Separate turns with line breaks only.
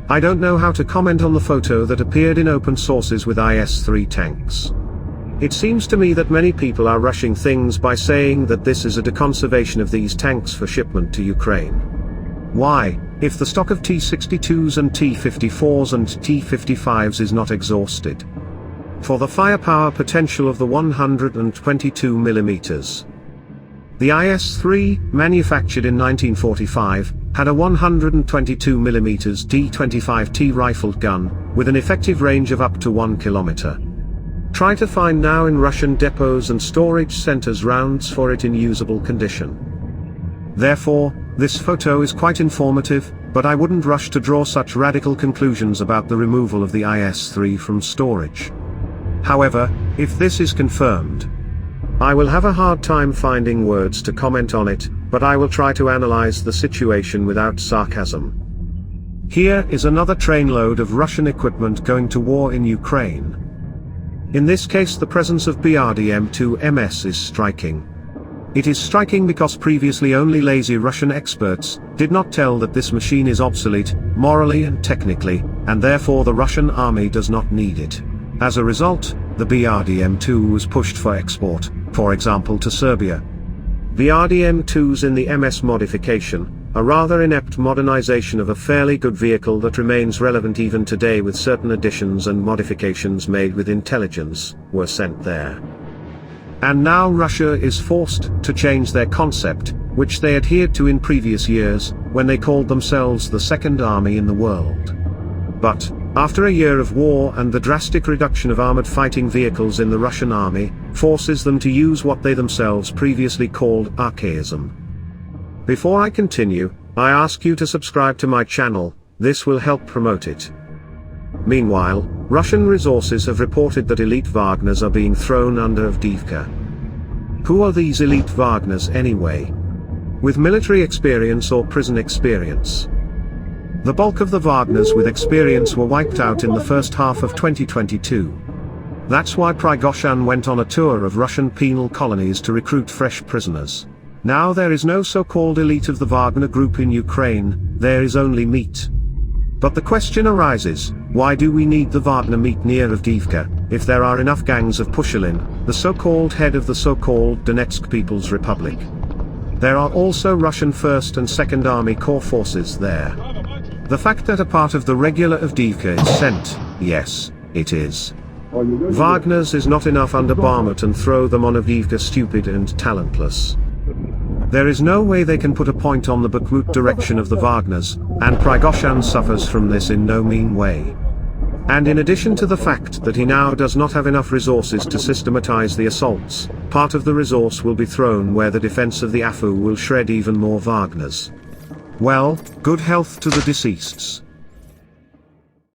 I don't know how to comment on the photo that appeared in open sources with IS-3 tanks. It seems to me that many people are rushing things by saying that this is a deconservation of these tanks for shipment to Ukraine. Why, if the stock of T-62s and T-54s and T-55s is not exhausted? For the firepower potential of the 122mm. The IS-3, manufactured in 1945, had a 122mm D-25T rifled gun, with an effective range of up to 1 kilometer. Try to find now in Russian depots and storage centers rounds for it in usable condition. Therefore, this photo is quite informative, but I wouldn't rush to draw such radical conclusions about the removal of the IS-3 from storage. However, if this is confirmed, I will have a hard time finding words to comment on it, but I will try to analyze the situation without sarcasm. Here is another trainload of Russian equipment going to war in Ukraine. In this case, the presence of BRDM-2 is striking. It is striking because previously only lazy Russian experts did not tell that this machine is obsolete, morally and technically, and therefore the Russian army does not need it. As a result, the BRDM-2 was pushed for export, for example to Serbia. BRDM-2s in the MS modification, a rather inept modernization of a fairly good vehicle that remains relevant even today with certain additions and modifications made with intelligence, were sent there. And now Russia is forced to change their concept, which they adhered to in previous years, when they called themselves the second army in the world. But, after a year of war and the drastic reduction of armored fighting vehicles in the Russian army, forces them to use what they themselves previously called archaism. Before I continue, I ask you to subscribe to my channel, this will help promote it. Meanwhile, Russian resources have reported that elite Wagners are being thrown under Avdiivka. Who are these elite Wagners anyway? With military experience or prison experience? The bulk of the Wagners with experience were wiped out in the first half of 2022. That's why Prigozhin went on a tour of Russian penal colonies to recruit fresh prisoners. Now there is no so-called elite of the Wagner group in Ukraine, there is only meat. But the question arises, why do we need the Wagner meat near Avdiivka, if there are enough gangs of Pushilin, the so-called head of the so-called Donetsk People's Republic? There are also Russian 1st and 2nd Army Corps forces there. The fact that a part of the regular Avdiivka is sent, yes, it is. Wagner's is not enough under Bakhmut and throw them on Avdiivka stupid and talentless. There is no way they can put a point on the Bakhmut direction of the Wagners, and Prigozhin suffers from this in no mean way. And in addition to the fact that he now does not have enough resources to systematize the assaults, part of the resource will be thrown where the defense of the AFU will shred even more Wagners. Well, good health to the deceased's.